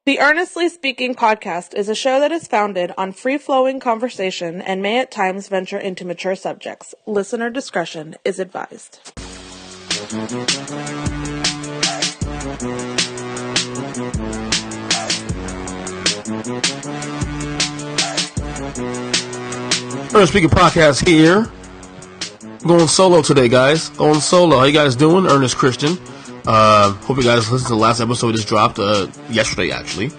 The Earnestly Speaking podcast is a show that is founded on free-flowing conversation and may at times venture into mature subjects. Listener discretion is advised. Earnestly Speaking podcast here. Going solo today, guys. Going solo. How you guys doing? Ernest Christian. Hope you guys listened to the last episode just dropped yesterday, actually,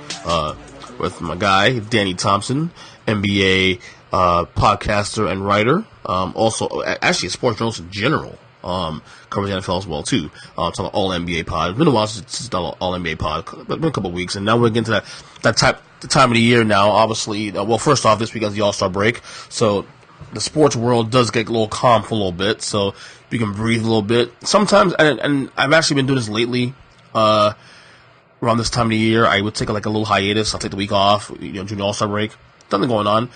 with my guy Danny Thompson, NBA podcaster and writer. Also, actually, a sports journalist in general. Covers the NFL as well too. Talking all NBA pod. It's been a while since done all NBA pod. It's been a couple of weeks, and now we're getting to that time of the year now. Obviously, well, first off, this week is the AllStar Break, so the sports world does get a little calm for a little bit, so you can breathe a little bit. Sometimes, and I've actually been doing this lately, around this time of the year, I would take like a little hiatus. I'll take the week off, during the AllStar Break. Something going on,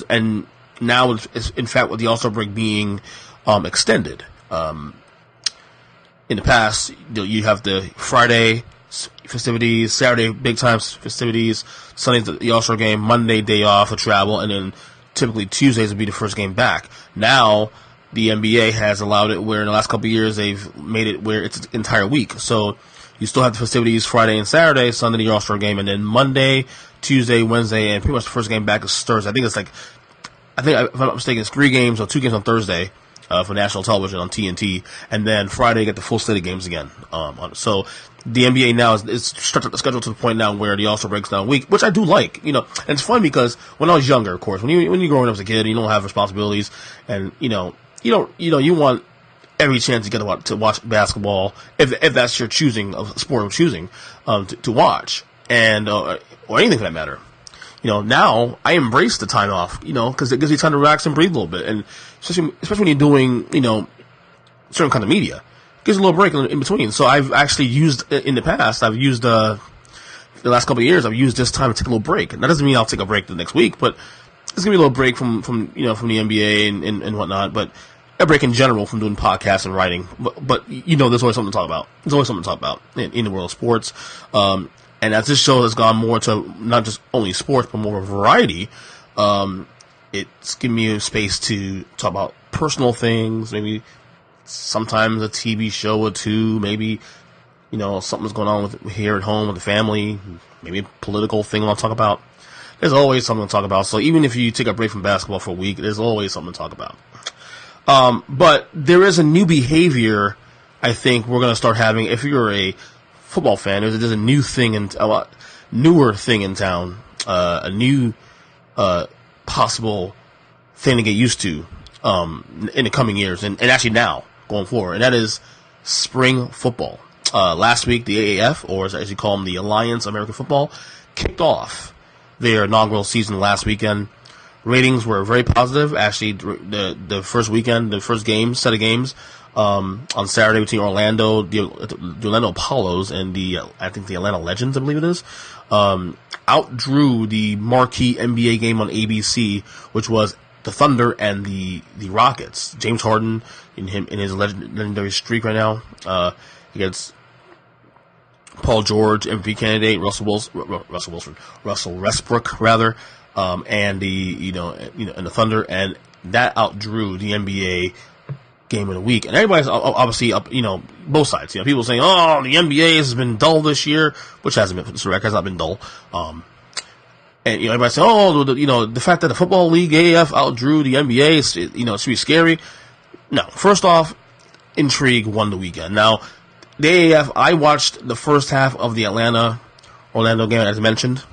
and now it's in fact with the AllStar Break being extended. In the past, you have the Friday festivities, Saturday big time festivities, Sunday the All-Star game, Monday day off for travel, and then typically Tuesdays would be the first game back. Now, the NBA has allowed it where in the last couple of years they've made it where it's an entire week. So you still have the festivities Friday and Saturday, Sunday the All-Star game, and then Monday, Tuesday, Wednesday, and pretty much the first game back is Thursday. I think if I'm not mistaken, it's 3 games or 2 games on Thursday. For national television on TNT, and then Friday you get the full slate of games again. So the NBA now is structured the schedule to the point now where the All-Star breaks down a week, which I do like. And it's fun because when I was younger, of course, when you're growing up as a kid, and you don't have responsibilities, and you want every chance you get to watch basketball if that's your choosing of sport of choosing to watch, and or anything for that matter. Now I embrace the time off, because it gives you time to relax and breathe a little bit. And especially when you're doing, certain kind of media, it gives you a little break in between. So I've actually used, in the past, the last couple of years, I've used this time to take a little break. And that doesn't mean I'll take a break the next week, but it's going to be a little break from the NBA and whatnot, but a break in general from doing podcasts and writing. But there's always something to talk about. There's always something to talk about in the world of sports. And as this show has gone more to not just only sports, but more variety, it's given me a space to talk about personal things, maybe sometimes a TV show or two, maybe, something's going on with here at home with the family, maybe a political thing I'll talk about. There's always something to talk about. So even if you take a break from basketball for a week, there's always something to talk about. But there is a new behavior I think we're going to start having if you're a football fan. There's a new thing newer thing in town, a new possible thing to get used to in the coming years, and actually now going forward, and that is spring football. Last week, the AAF, or as you call them, the Alliance American Football, kicked off their inaugural season last weekend. Ratings were very positive. Actually, the first weekend, the first set of games. On Saturday between Orlando, the Orlando Apollos and the Atlanta Legends, I believe it is, outdrew the marquee NBA game on ABC, which was the Thunder and the Rockets. James Harden in his legendary streak right now, against Paul George, MVP candidate, Russell Westbrook rather, and the Thunder, and that outdrew the NBA game of the week. And everybody's obviously up, both sides. People saying, oh, the NBA has been dull this year, which hasn't been, the record has not been dull. And, everybody's saying, oh, the fact that the Football League AAF outdrew the NBA, it should be scary. No, first off, intrigue won the weekend. Now, the AAF, I watched the first half of the Orlando game, as mentioned,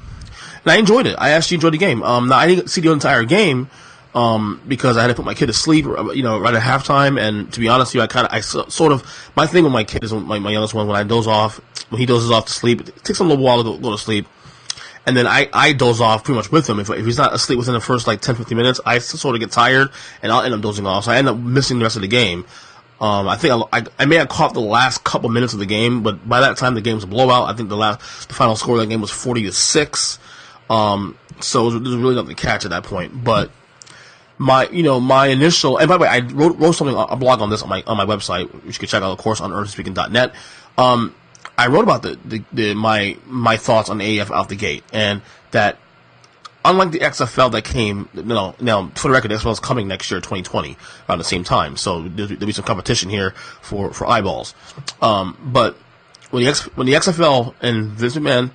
and I enjoyed it. I actually enjoyed the game. Now, I didn't see the entire game, because I had to put my kid to sleep, right at halftime, and to be honest with you, my thing with my kid is my youngest one, when he dozes off to sleep, it takes him a little while to go to sleep, and then I doze off pretty much with him. If he's not asleep within the first 10-15 minutes, I sort of get tired, and I'll end up dozing off, so I end up missing the rest of the game. I think I may have caught the last couple minutes of the game, but by that time the game was a blowout. I think the final score of that game was 40-6, so there was really nothing to catch at that point, but my initial, and by the way, I wrote something, a blog on this on my website, which you can check out, of course, on earnestlyspeaking.net. I wrote about my thoughts on the AAF out the gate, and that unlike the XFL that came, now for the record, the XFL is coming next year, 2020, around the same time, so there'll be some competition here for eyeballs. But when the XFL and Vince McMahon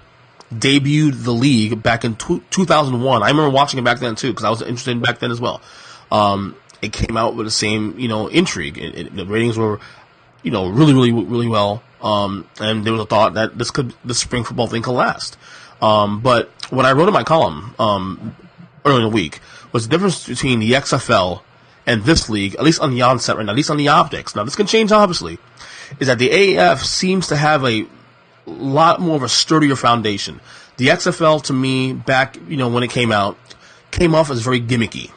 debuted the league back in 2001, I remember watching it back then too, because I was interested in it back then as well. It came out with the same, intrigue. The ratings were, really, really, really well. And there was a thought that this spring football thing could last. But what I wrote in my column, early in the week was the difference between the XFL and this league, at least on the onset right now, at least on the optics. Now, this can change, obviously, is that the AAF seems to have a lot more of a sturdier foundation. The XFL, to me, back, when it came off as very gimmicky.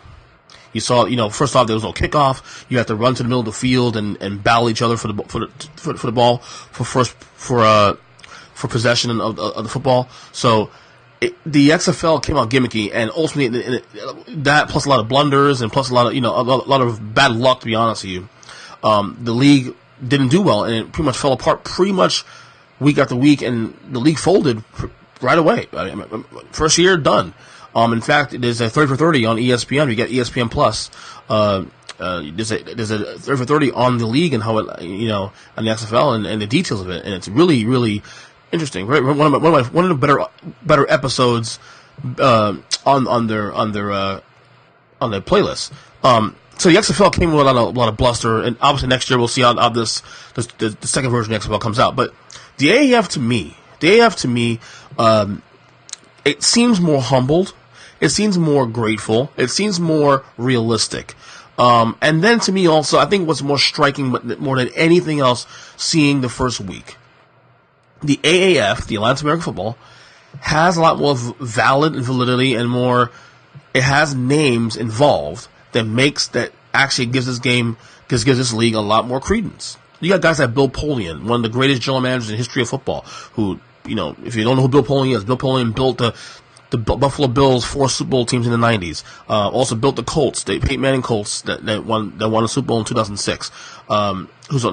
You saw, first off, there was no kickoff. You had to run to the middle of the field and battle each other for the ball for possession of the football. So the XFL came out gimmicky, and ultimately that plus a lot of blunders and plus a lot of a lot of bad luck, to be honest with you. The league didn't do well, and it pretty much fell apart week after week, and the league folded right away. First year done. In fact, there's a 30 for 30 on ESPN. You get ESPN Plus. There's a 30 for 30 on the league and how it, on the XFL and the details of it, and it's really, really interesting. One of the better episodes on their playlist. So the XFL came with a lot of bluster, and obviously next year we'll see how the second version of the XFL comes out. But the AAF to me, it seems more humbled. It seems more grateful. It seems more realistic. And then to me also, I think what's more striking, more than anything else, seeing the first week, the AAF, the Alliance of American Football, has a lot more valid and validity, and more. It has names involved that actually gives this league a lot more credence. You got guys like Bill Polian, one of the greatest general managers in the history of football, who, if you don't know who Bill Polian is, Bill Polian built the Buffalo Bills 4 Super Bowl teams in the 90s. Also built the Colts, the Peyton Manning Colts that won a Super Bowl in 2006. He's a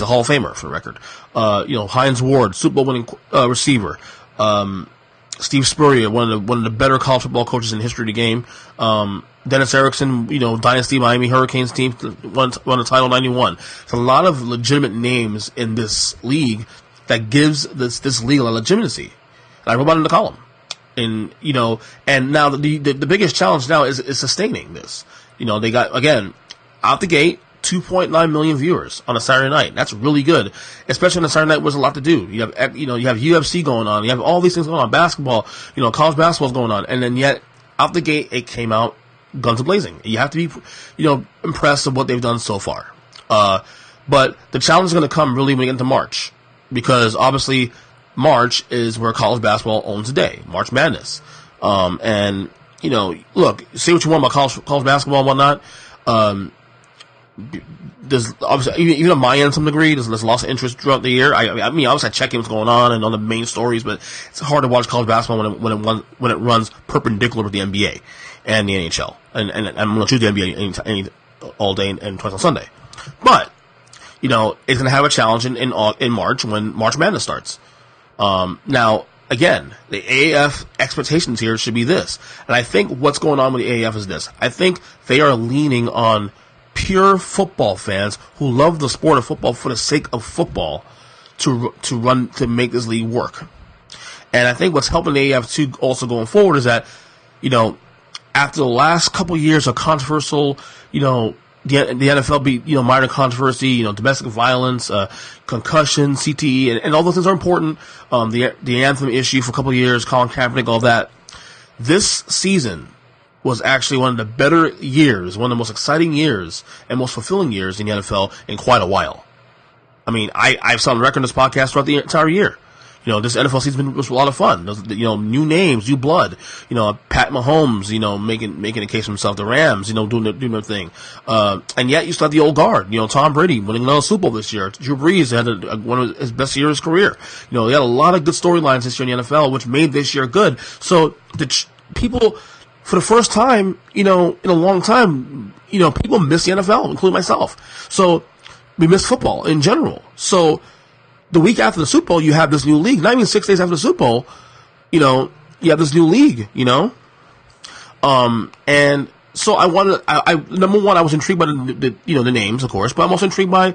Hall of Famer for the record. Hines Ward, Super Bowl winning receiver. Steve Spurrier, one of the better college football coaches in the history of the game. Dennis Erickson, Dynasty Miami Hurricanes team won the title 91. There's a lot of legitimate names in this league that gives this league a lot of legitimacy. And I wrote about it in the column. And now the biggest challenge now is sustaining this. They got, again, out the gate, 2.9 million viewers on a Saturday night. That's really good, especially on a Saturday night where there's a lot to do. You have UFC going on. You have all these things going on. Basketball, college basketball's going on. And then yet, out the gate, it came out guns a-blazing. You have to be, impressed with what they've done so far. But the challenge is going to come really when we get into March, because obviously March is where college basketball owns the day. March Madness. And, look, say what you want about college basketball and whatnot. There's obviously, even on my end, to some degree, there's lots of interest throughout the year. I mean, obviously I check in what's going on and on the main stories, but it's hard to watch college basketball when it runs perpendicular with the NBA and the NHL. And I'm going to choose the NBA all day and twice on Sunday. But, it's going to have a challenge in March when March Madness starts. Now, again, the AAF expectations here should be this. And I think what's going on with the AAF is this. I think they are leaning on pure football fans who love the sport of football for the sake of football to make this league work. And I think what's helping the AAF too also going forward is that, after the last couple years of controversial, the NFL beat, minor controversy, domestic violence, concussion, CTE, and all those things are important. The anthem issue for a couple of years, Colin Kaepernick, all that. This season was actually one of the better years, one of the most exciting years and most fulfilling years in the NFL in quite a while. I mean, I've said on record in this podcast throughout the entire year. This NFL season was a lot of fun. New names, new blood. Pat Mahomes, making a case for himself. The Rams, doing their thing. And yet you still have the old guard. Tom Brady winning another Super Bowl this year. Drew Brees had one of his best years of his career. They had a lot of good storylines this year in the NFL, which made this year good. So people, for the first time, in a long time, people miss the NFL, including myself. So we miss football in general. So the week after the Super Bowl, you have this new league. Not even 6 days after the Super Bowl, you have this new league, and so I wanted, number one, I was intrigued by the names, of course, but I'm also intrigued by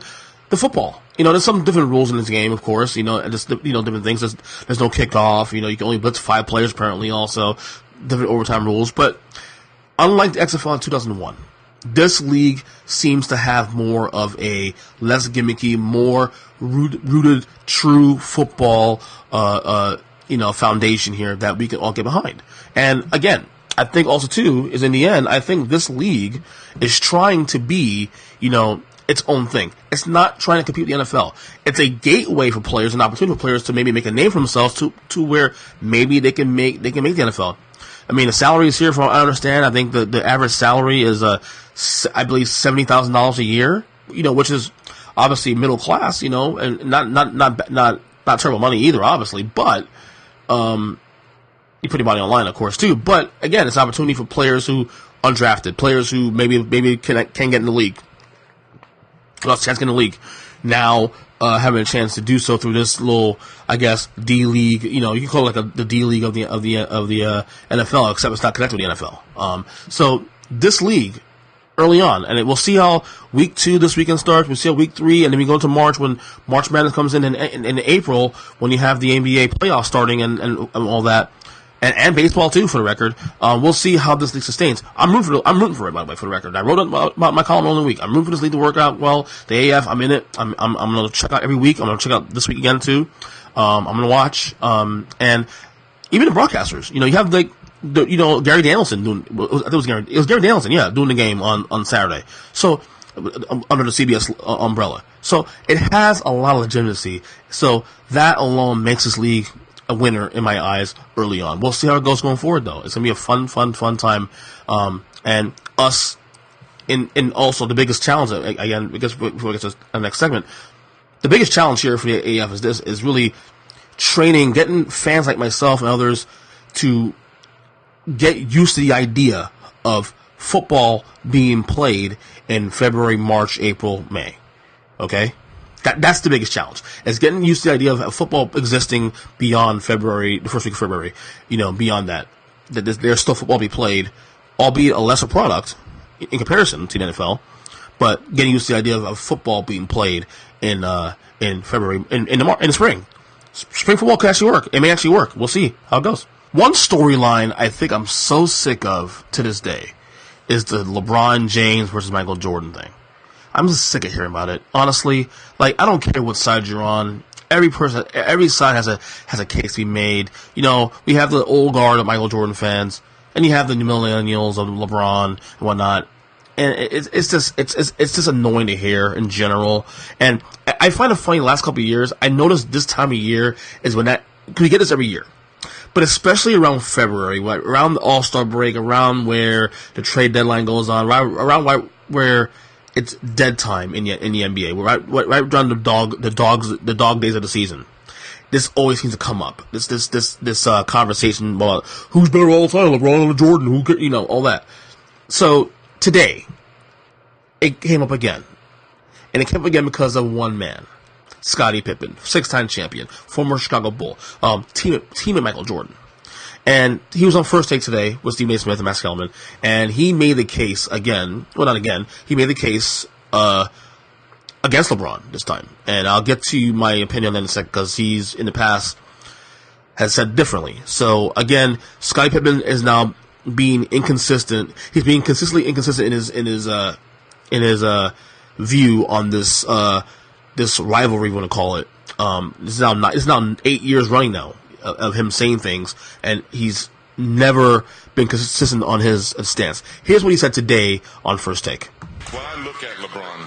the football. There's some different rules in this game, of course, and just, different things. There's no kickoff, you can only blitz 5 players apparently, also different overtime rules, but unlike the XFL in 2001, this league seems to have more of a less gimmicky, more rooted, true football, foundation here that we can all get behind. And again, I think also too is in the end, I think this league is trying to be, its own thing. It's not trying to compete with the NFL. It's a gateway for players, an opportunity for players to maybe make a name for themselves to where maybe they can make the NFL. I mean, the salaries here, from what I understand, I think the average salary is I believe $70,000 a year, which is obviously middle class, and not terrible money either, obviously, but you put your money online, of course, too. But again, it's an opportunity for players who undrafted, players who maybe can get in the league, lost a chance to get in the league, now having a chance to do so through this little, I guess, D League. You can call it like the D League of the NFL, except it's not connected with the NFL. So this league, early on, and we'll see how week 2 this weekend starts. We'll see how week 3, and then we go into March when March Madness comes in April, when you have the NBA playoffs starting and all that. And baseball too, for the record. We'll see how this league sustains. I'm rooting for it, by the way, for the record. I wrote about my column earlier in the week. I'm rooting for this league to work out well. The AAF, I'm in it. I'm gonna check out every week. I'm gonna check out this week again too. I'm gonna watch. And even the broadcasters. You have like Gary Danielson doing. It was Gary Danielson, yeah, doing the game on Saturday. So under the CBS umbrella. So it has a lot of legitimacy. So that alone makes this league a winner in my eyes early on. We'll see how it goes going forward, though. It's gonna be a fun time. And us, in also the biggest challenge again, because before we get to the next segment, the biggest challenge here for the AAF is really training, getting fans like myself and others to get used to the idea of football being played in February, March, April, May. Okay? That's the biggest challenge. It's getting used to the idea of football existing beyond February, the first week of February. Beyond that there's still football to be played, albeit a lesser product in comparison to the NFL, but getting used to the idea of football being played in February, in the spring. Spring football can actually work. It may actually work. We'll see how it goes. One storyline I think I'm so sick of to this day is the LeBron James versus Michael Jordan thing. I'm just sick of hearing about it. Honestly, I don't care what side you're on. Every side has a case to be made. We have the old guard of Michael Jordan fans, and you have the new millennials of LeBron and whatnot. And it's just annoying to hear in general. And I find it funny. The last couple of years, I noticed this time of year is when we get this every year. But especially around February, around the AllStar Break, around where the trade deadline goes on, around where it's dead time in the NBA. Right around the dog days of the season. This always seems to come up. This conversation about who's better all the time, LeBron or Jordan, all that. So today, it came up again, and it came up again because of one man, Scottie Pippen, 6-time champion, former Chicago Bull, teammate Michael Jordan. And he was on First Take today with Stephen A. Smith and Max Kellerman, and he made the case again. Well, not again. He made the case against LeBron this time, and I'll get to my opinion in a second because he's in the past has said differently. So again, Scottie Pippen is now being inconsistent. He's being consistently inconsistent in his view on this rivalry, we want to call it. It's now 8 years running now of him saying things, and he's never been consistent on his stance. Here's what he said today on First Take. When I look at LeBron,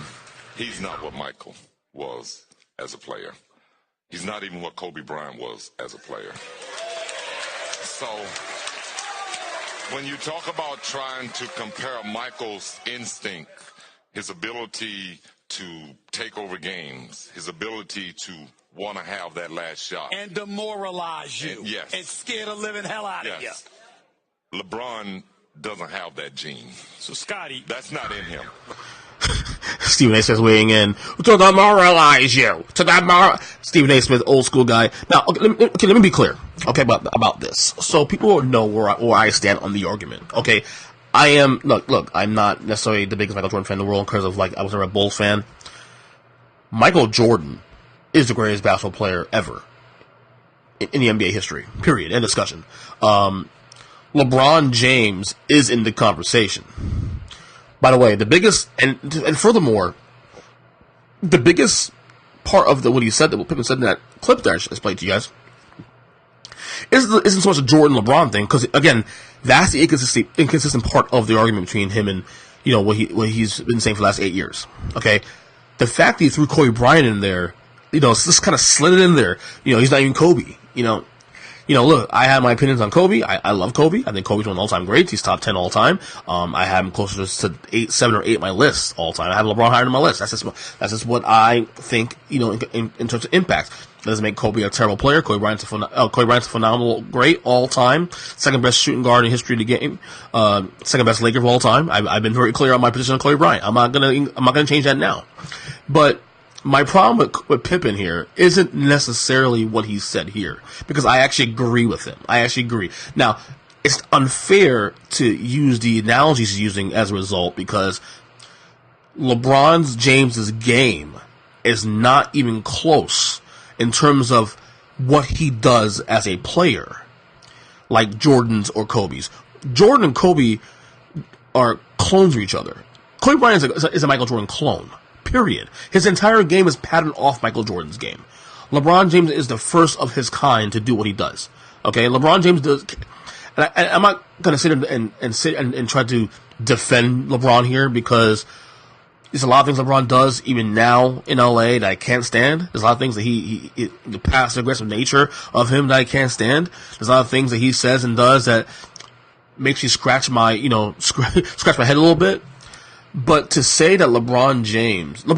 he's not what Michael was as a player. He's not even what Kobe Bryant was as a player. So when you talk about trying to compare Michael's instinct, his ability to take over games, his ability to want to have that last shot. And demoralize you. Yes. And scare the living hell out of you. LeBron doesn't have that gene. So, Scotty. That's not in him. Stephen A. Smith weighing in to demoralize you. Stephen A. Smith, old school guy. Now, let me be clear, okay, about this. So people know where I stand on the argument, okay? I am, look, I'm not necessarily the biggest Michael Jordan fan in the world because of, I was never a Bulls fan. Michael Jordan is the greatest basketball player ever in the NBA history, period, end discussion. LeBron James is in the conversation. By the way, the biggest, and furthermore, the biggest part of what Pippen said in that clip that I just played to you guys, isn't so much a Jordan-LeBron thing, because, again, that's the inconsistent part of the argument between him and, what he's been saying for the last 8 years, okay? The fact that he threw Kobe Bryant in there, just kind of slid it in there, he's not even Kobe, look, I have my opinions on Kobe. I love Kobe. I think Kobe's one of the all-time greats. He's top 10 all time. I have him closer to 7 or 8 on my list all time. I have LeBron higher on my list. That's just what I think, in terms of impact. That doesn't make Kobe a terrible player. Kobe Bryant's a phenomenal great all time. Second best shooting guard in history of the game. Second best Laker of all time. I've been very clear on my position on Kobe Bryant. I'm not gonna change that now. But my problem with Pippen here isn't necessarily what he said here, because I actually agree with him. I actually agree. Now, it's unfair to use the analogies he's using as a result, because LeBron James's game is not even close in terms of what he does as a player, like Jordan's or Kobe's. Jordan and Kobe are clones of each other. Kobe Bryant is a Michael Jordan clone. Period. His entire game is patterned off Michael Jordan's game. LeBron James is the first of his kind to do what he does. Okay, LeBron James does, and I'm not going to sit and try to defend LeBron here, because there's a lot of things LeBron does even now in LA that I can't stand. There's a lot of things that the passive aggressive nature of him that I can't stand. There's a lot of things that he says and does that makes you scratch my head a little bit. But to say that LeBron James, for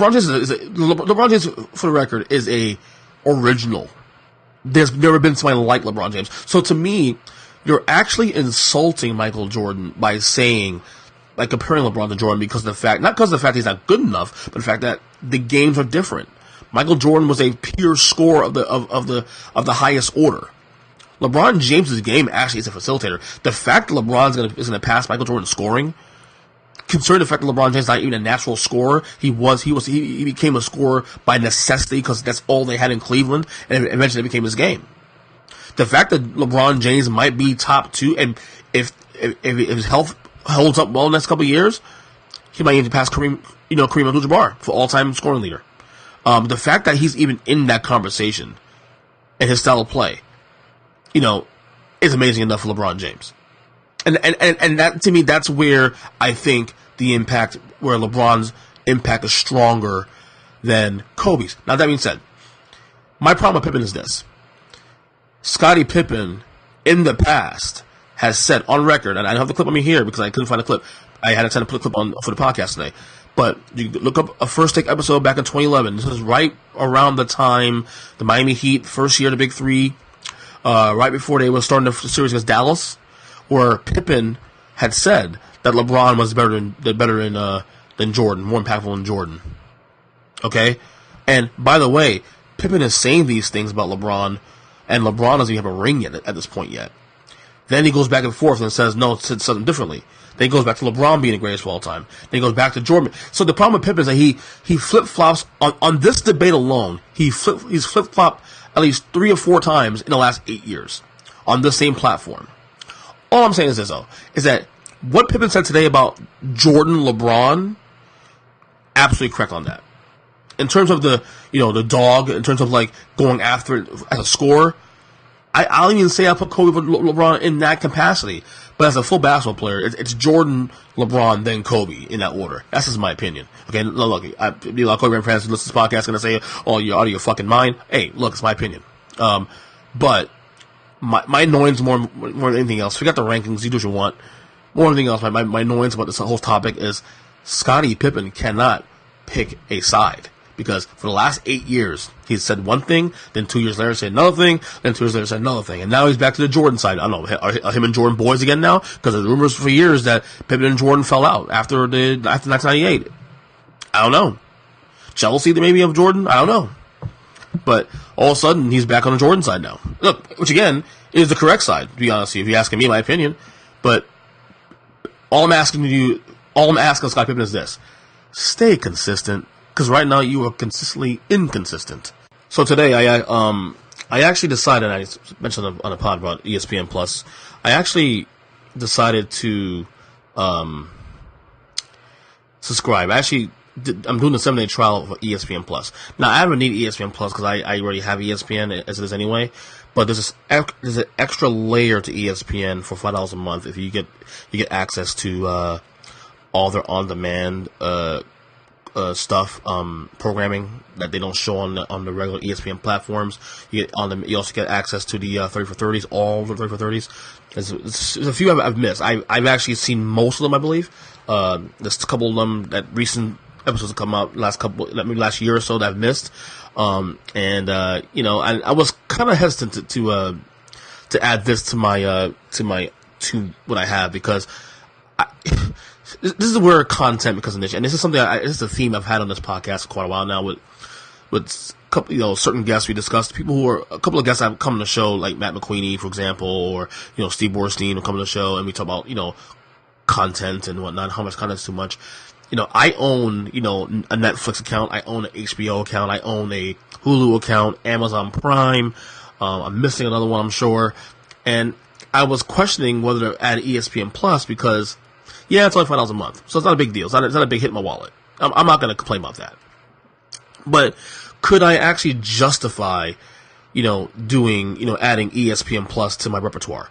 the record, is a original. There's never been somebody like LeBron James. So to me, you're actually insulting Michael Jordan by comparing LeBron to Jordan not because of the fact he's not good enough, but the fact that the games are different. Michael Jordan was a pure scorer of the highest order. LeBron James's game actually is a facilitator. The fact that LeBron is gonna pass Michael Jordan scoring, considering the fact that LeBron James is not even a natural scorer, he became a scorer by necessity because that's all they had in Cleveland, and eventually it became his game. The fact that LeBron James might be top 2, and if his health holds up well in the next couple of years, he might even pass Kareem Abdul-Jabbar for all-time scoring leader. The fact that he's even in that conversation and his style of play, is amazing enough for LeBron James. And that, to me, that's where I think where LeBron's impact is stronger than Kobe's. Now, that being said, my problem with Pippen is this. Scottie Pippen, in the past, has said on record, and I don't have the clip on me here because I couldn't find a clip. I had to put a clip on for the podcast today. But you look up a First Take episode back in 2011. This is right around the time the Miami Heat, first year of the Big Three, right before they were starting the series against Dallas, where Pippen had said that LeBron was better than Jordan, more impactful than Jordan. Okay? And by the way, Pippen is saying these things about LeBron, and LeBron doesn't even have a ring yet at this point yet. Then he goes back and forth and says, no, said something differently. Then he goes back to LeBron being the greatest of all time. Then he goes back to Jordan. So the problem with Pippen is that he flip-flops on this debate alone. He's flip-flopped at least 3 or 4 times in the last 8 years on this same platform. All I'm saying is this, though, is that what Pippen said today about Jordan, LeBron, absolutely correct on that. In terms of the dog, in terms of going after it as a scorer, I'll even say I put Kobe and LeBron in that capacity. But as a full basketball player, it's Jordan, LeBron, then Kobe in that order. That's just my opinion. Okay, look, a lot of Kobe fans who listen to this podcast are going to say, oh, you're out of your fucking mind. Hey, look, it's my opinion. But my annoyance more than anything else, forget the rankings, you do what you want. More than anything else, my annoyance about this whole topic is Scottie Pippen cannot pick a side. Because for the last 8 years, he's said one thing, then 2 years later said another thing, then 2 years later said another thing. And now he's back to the Jordan side. I don't know, are him and Jordan boys again now? Because there's rumors for years that Pippen and Jordan fell out after 1998. I don't know. Jealousy maybe of Jordan? I don't know. But all of a sudden, he's back on the Jordan side now. Look, which again, is the correct side, to be honest with you, if you're asking me my opinion. But all I'm asking Scottie Pippen is this. Stay consistent, because right now you are consistently inconsistent. So today, I actually decided, I mentioned on a pod about ESPN Plus, I actually decided to subscribe. I'm doing a 7-day trial of ESPN Plus. Now, I don't need ESPN Plus because I already have ESPN as it is anyway. But there's an extra layer to ESPN for $5 a month if you get access to all their on-demand stuff, programming that they don't show on the regular ESPN platforms. You also get access to the 30 for 30s, all the 30 for 30s. There's a few I've missed. I've actually seen most of them, I believe. There's a couple of them that recent episodes have come out last year or so that I've missed. I was kind of hesitant to add this to what I have, because this is where content becomes an issue, and this is something this is a theme I've had on this podcast for quite a while now with certain guests we discussed. A couple of guests that have come on the show, like Matt McQueenie, for example, or Steve Borstein will come on the show, and we talk about content and whatnot, how much content is too much. I own, a Netflix account, I own an HBO account, I own a Hulu account, Amazon Prime, I'm missing another one, I'm sure, and I was questioning whether to add ESPN Plus because, yeah, it's only $5 a month, so it's not a big deal, it's not a big hit in my wallet. I'm not going to complain about that. But could I actually justify, adding ESPN Plus to my repertoire,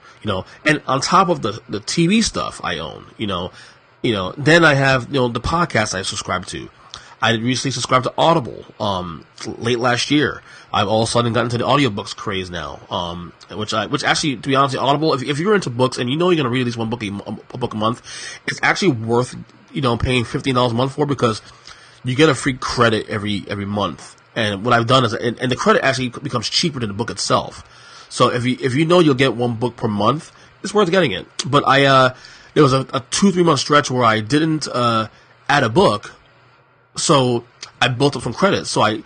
and on top of the TV stuff I own, then I have, the podcasts I subscribe to. I recently subscribed to Audible, late last year. I've all of a sudden gotten into the audiobooks craze now, which actually, to be honest, Audible, if you're into books and you're going to read at least one book a book a month, it's actually worth, paying $15 a month for, because you get a free credit every month. And what I've done is, and the credit actually becomes cheaper than the book itself. So if you'll get one book per month, it's worth getting it. But there was a 2-3 month stretch where I didn't add a book, so I built up some credits. So I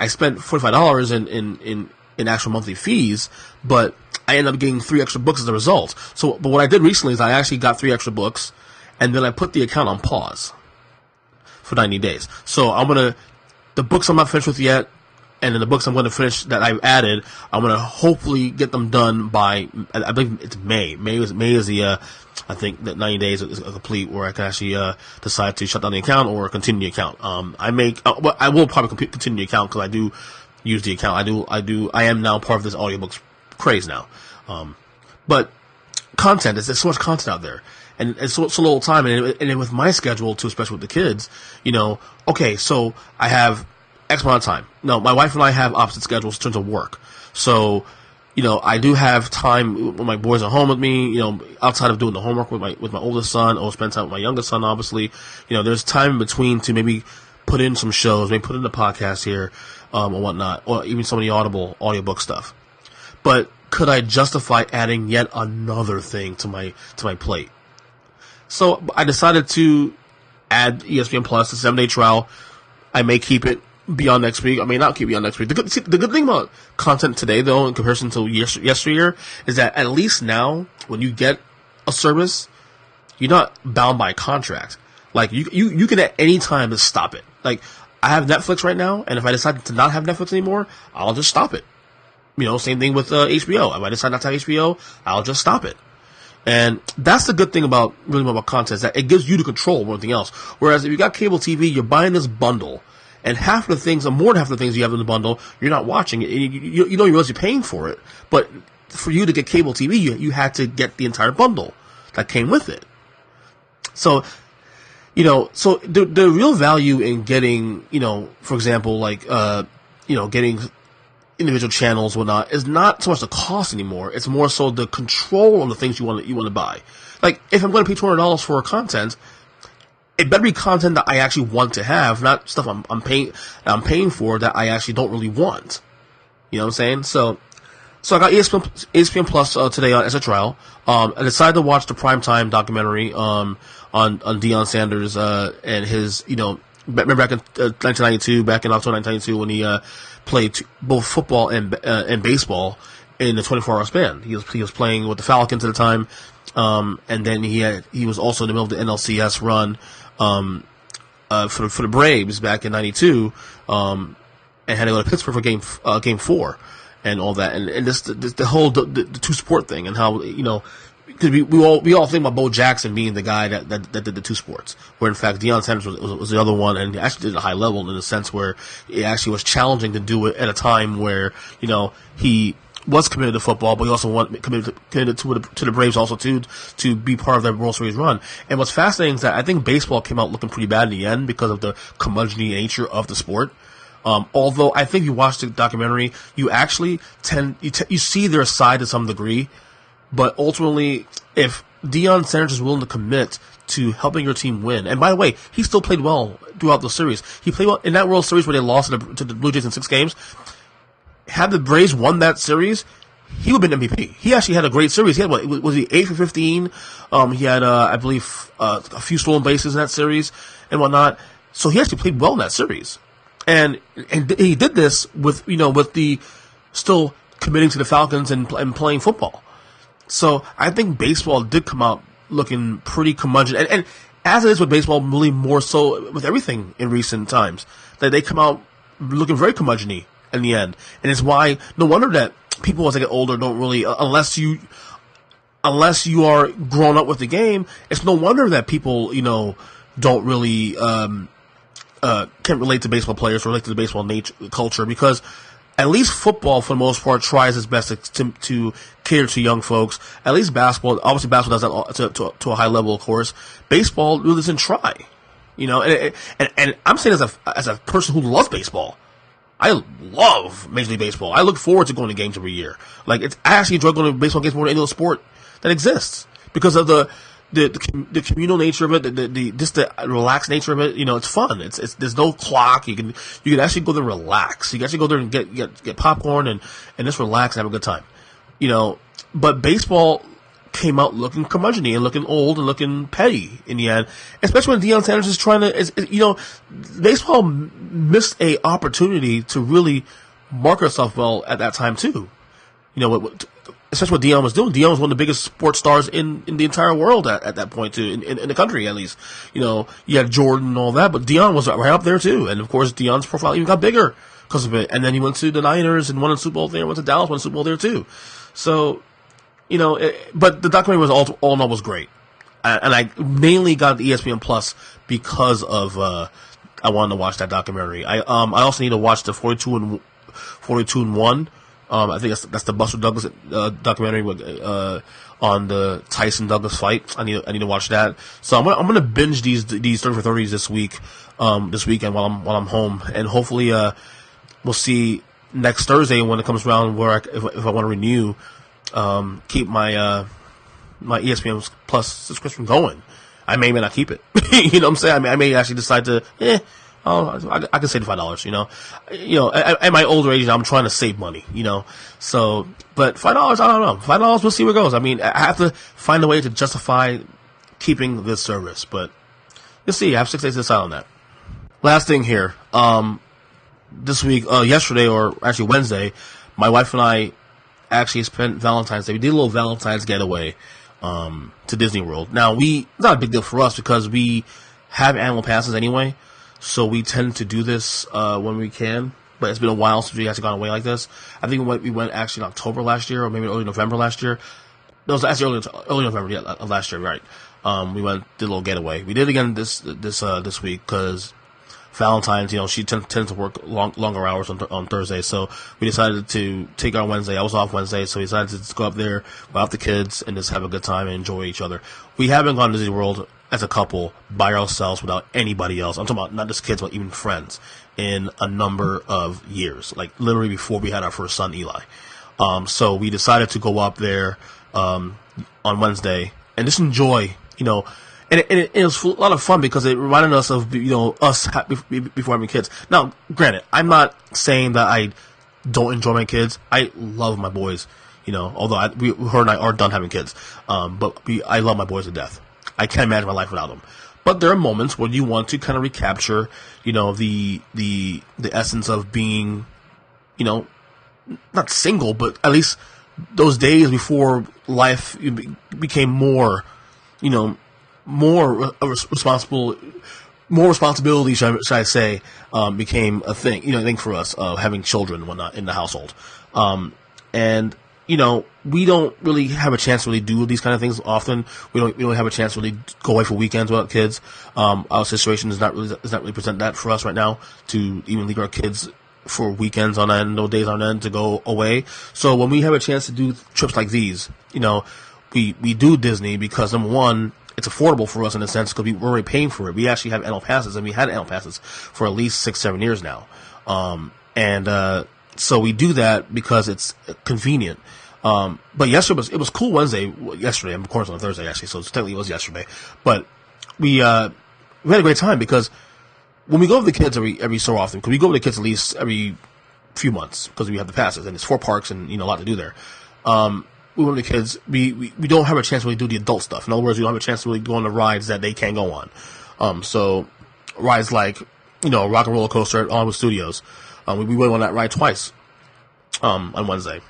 spent $45 in actual monthly fees, but I ended up getting 3 extra books as a result. But what I did recently is I actually got 3 extra books, and then I put the account on pause for 90 days. So the books I'm not finished with yet, and then the books I'm going to finish that I've added, I'm going to hopefully get them done by, I believe it's May. May is the, I think that 90 days is complete where I can actually decide to shut down the account or continue the account. I will probably continue the account because I do use the account. I am now part of this audiobooks craze now. But content, there's so much content out there. And it's so little time, and with my schedule too, especially with the kids, okay, so I have X amount of time. No, my wife and I have opposite schedules in terms of work. So, I do have time when my boys are home with me, outside of doing the homework with my oldest son, or spend time with my youngest son, obviously. There's time in between to maybe put in some shows, maybe put in the podcast here, or whatnot, or even some of the audiobook stuff. But could I justify adding yet another thing to my plate? So I decided to add ESPN Plus, a 7-day trial. I may keep it beyond next week. I may not keep it beyond next week. The good thing about content today, though, in comparison to yesteryear, is that at least now, when you get a service, you're not bound by a contract. Like, you can at any time just stop it. Like, I have Netflix right now, and if I decide to not have Netflix anymore, I'll just stop it. Same thing with HBO. If I decide not to have HBO, I'll just stop it. And that's the good thing about content, is that it gives you the control more than anything else. Whereas if you got cable TV, you're buying this bundle, and half of the things, or more than half of the things you have in the bundle, you're not watching it. You realize you're paying for it, but for you to get cable TV, you had to get the entire bundle that came with it. So, so the real value in getting, for example, like, getting individual channels, whatnot, is not so much the cost anymore. It's more so the control on the things you want to buy. Like, if I'm going to pay $200 for content, it better be content that I actually want to have, not stuff I'm paying for that I actually don't really want. You know what I'm saying? So I got ESPN Plus today as a trial. I decided to watch the primetime documentary on Deion Sanders and his remember back in 1992, back in October 1992, when he played both football and baseball in the 24-hour span. He was playing with the Falcons at the time, and then he was also in the middle of the NLCS run for the Braves back in '92, and had to go to Pittsburgh for game 4 and all that, and this the whole the two sport thing, and how, you know, because we all think about Bo Jackson being the guy that did the two sports, where in fact Deion Sanders was the other one, and he actually did it at a high level in the sense where it actually was challenging to do it at a time where, you know, he was committed to football, but he also committed to the Braves also to be part of that World Series run. And what's fascinating is that I think baseball came out looking pretty bad in the end because of the curmudgeon nature of the sport. Although I think you watch the documentary, you actually you see their side to some degree, but ultimately, if Deion Sanders is willing to commit to helping your team win, and by the way, he still played well throughout the series. He played well in that World Series where they lost to the Blue Jays in 6 games. Had the Braves won that series, he would have been MVP. He actually had a great series. He had, was he 8 for 15? He had, I believe, a few stolen bases in that series and whatnot. So he actually played well in that series. And he did this with, you know, with the still committing to the Falcons and playing football. So I think baseball did come out looking pretty curmudgeon. And as it is with baseball, really more so with everything in recent times, that they come out looking very curmudgeon-y in the end. And it's why, no wonder that people as they get older don't really, unless you are grown up with the game, it's no wonder that people, you know, don't really, can't relate to baseball players or relate to the baseball culture, because at least football, for the most part, tries its best to cater to young folks. At least basketball, obviously basketball does that to a high level, of course. Baseball really doesn't try, you know. And I'm saying as a person who loves baseball, I love Major League Baseball. I look forward to going to games every year. Like, I actually enjoy going to baseball games more than any other sport that exists because of the communal nature of it, just the relaxed nature of it. You know, it's fun. It's there's no clock. You can actually go there and relax. You can actually go there and get popcorn and just relax and have a good time. You know, but baseball came out looking curmudgeon-y and looking old and looking petty in the end, especially when Deion Sanders is trying to, you know, baseball missed a opportunity to really market itself well at that time too. You know, especially what Deion was doing. Deion was one of the biggest sports stars in the entire world at that point too, in the country at least. You know, you had Jordan and all that, but Deion was right up there too. And of course, Deion's profile even got bigger because of it. And then he went to the Niners and won a Super Bowl there. Went to Dallas, won a Super Bowl there too. So, you know, but the documentary was all in all was great. And I mainly got the ESPN Plus because of I wanted to watch that documentary. I also need to watch the 42 and 1. I think that's the Buster Douglas documentary on the Tyson Douglas fight. I need to watch that. So I'm gonna binge these 30 for 30s this weekend while I'm home, and hopefully we'll see next Thursday when it comes around where if I want to renew, keep my my ESPN Plus subscription going. I may not keep it. You know what I'm saying? I may actually decide to. I can save $5. You know, at my older age, I'm trying to save money. You know, so but $5, I don't know. $5, we'll see where it goes. I mean, I have to find a way to justify keeping this service, but you'll see. I have 6 days to decide on that. Last thing here, this week, yesterday or actually Wednesday, my wife and I actually spent Valentine's Day. We did a little Valentine's getaway to Disney World. Now it's not a big deal for us because we have annual passes anyway. So we tend to do this when we can, but it's been a while since we actually gone away like this. I think we went actually in October last year, or maybe early November last year. No, it was actually early November of last year, right? We did a little getaway. We did again this week because Valentine's, you know, she tends to work longer hours on Thursday, so we decided to take our Wednesday. I was off Wednesday, so we decided to just go up there, go out the kids, and just have a good time and enjoy each other. We haven't gone to Disney World as a couple by ourselves without anybody else. I'm talking about not just kids, but even friends in a number of years, like literally before we had our first son, Eli. So we decided to go up there on Wednesday and just enjoy, you know. And it was a lot of fun because it reminded us of, you know, us before having kids. Now, granted, I'm not saying that I don't enjoy my kids. I love my boys, you know, although her and I are done having kids. But I love my boys to death. I can't imagine my life without them. But there are moments where you want to kind of recapture, the essence of being, not single, but at least those days before life became more, more responsible. More responsibility, should I say, became a thing. I think for us, having children and whatnot in the household, and we don't really have a chance to really do these kind of things often. We don't have a chance to really go away for weekends without kids. Our situation does not really present that for us right now to even leave our kids for weekends on end, no days on end to go away. So when we have a chance to do trips like these, we do Disney because, number one, it's affordable for us in a sense because we're already paying for it. We actually have annual passes, and we had annual passes for at least 6-7 years now. So we do that because it's convenient. But yesterday it was Cool Wednesday. Yesterday, of course, on Thursday actually, so technically it was yesterday. But we had a great time because when we go with the kids every so often, because we go with the kids at least every few months because we have the passes and it's 4 parks and a lot to do there. We want the kids, we don't have a chance to really do the adult stuff. In other words, we don't have a chance to really go on the rides that they can't go on. So rides like, Rock and Roller Coaster at Hollywood Studios. We went on that ride twice, on Wednesday.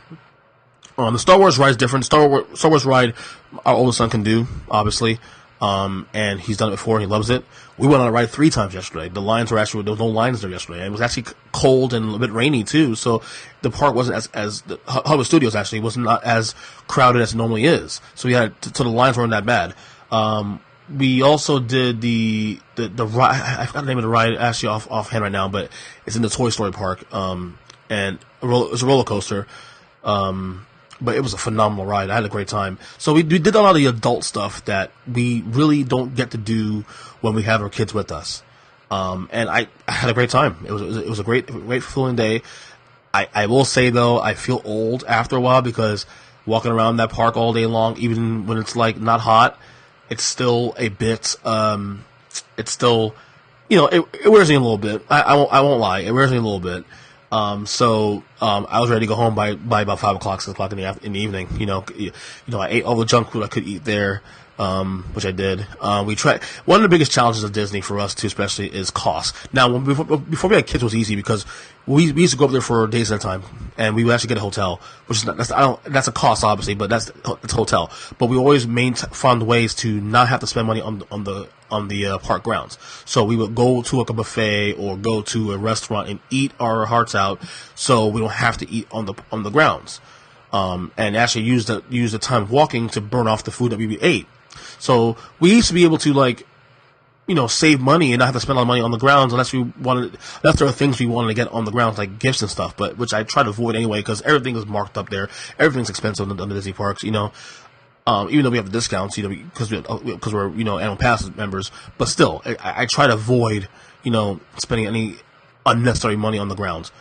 The Star Wars ride is different. Star Wars ride, our oldest son can do, obviously. And he's done it before and he loves it. We went on a ride 3 times yesterday. There was no lines there yesterday. And it was actually cold and a bit rainy too. So the park wasn't as the Hollywood Studios actually was not as crowded as it normally is. So so the lines weren't that bad. We also did the ride. I forgot the name of the ride actually offhand right now, but it's in the Toy Story park. And it was a roller coaster. But it was a phenomenal ride. I had a great time. So we did a lot of the adult stuff that we really don't get to do when we have our kids with us. And I had a great time. It was a great fulfilling day. I will say though, I feel old after a while because walking around that park all day long, even when it's like not hot, it's still a bit, it's still, it wears me a little bit. I won't lie. It wears me a little bit. So I was ready to go home by about 5 o'clock, 6 o'clock in the evening. I ate all the junk food I could eat there, which I did. We tried. One of the biggest challenges of Disney for us too, especially, is cost. Now, before we had kids, it was easy because we used to go up there for days at a time, and we would actually get a hotel, which is that's a cost obviously, but it's a hotel. But we always found ways to not have to spend money on the park grounds. So we would go to a buffet or go to a restaurant and eat our hearts out, so we don't have to eat on the grounds. And actually use the time walking to burn off the food that we ate. So we used to be able to save money and not have to spend a lot of money on the grounds unless there are things we wanted to get on the grounds like gifts and stuff, but which I try to avoid anyway because everything is marked up there. Everything's expensive on the Disney parks, even though we have the discounts, because we're annual pass members, but still, I try to avoid, spending any unnecessary money on the grounds.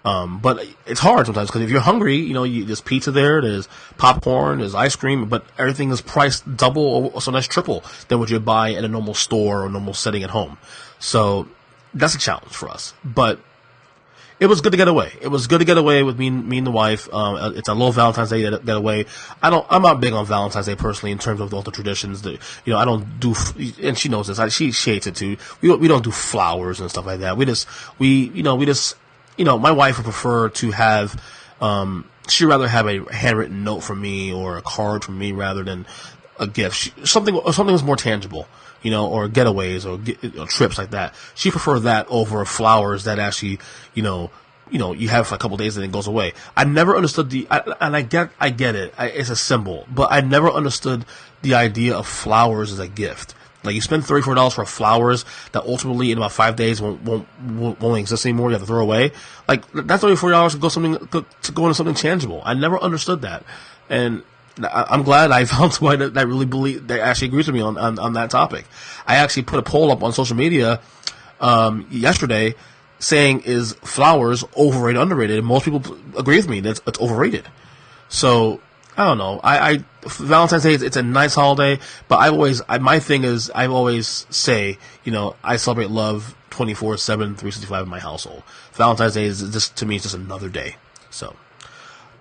But it's hard sometimes because if you're hungry, there's pizza there, there's popcorn, there's ice cream, but everything is priced double or sometimes triple than what you buy in a normal store or normal setting at home. So that's a challenge for us, but it was good to get away. It was good to get away with me and the wife. It's a little Valentine's Day getaway. I'm not big on Valentine's Day personally in terms of all the traditions. I don't do, and she knows this. She hates it too. We don't do flowers and stuff like that. My wife would prefer to have, she'd rather have a handwritten note from me or a card from me rather than a gift. Something that's more tangible, or getaways or trips like that. She preferred that over flowers that actually, you have for a couple of days and it goes away. I never understood I get it. It's a symbol, but I never understood the idea of flowers as a gift. Like, you spend $34 for flowers that ultimately in about 5 days won't exist anymore. You have to throw away. Like, that $34 to go into something tangible. I never understood that, and I'm glad I found somebody that actually agrees with me on that topic. I actually put a poll up on social media yesterday saying, is flowers overrated, underrated? And most people agree with me that it's overrated. So I don't know. Valentine's Day, it's a nice holiday, but my thing is, I always say, I celebrate love 24/7, 365 in my household. Valentine's Day is just, to me, it's just another day. So,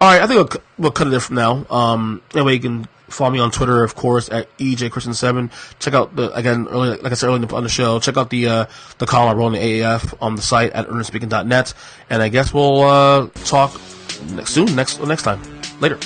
alright, I think we'll cut it there from now. That way you can Follow me on Twitter, of course, at EJChristian7. Check out like I said earlier on the show, check out the column I wrote on the AAF on the site at earnestspeaking.net. And I guess we'll talk next time. Later.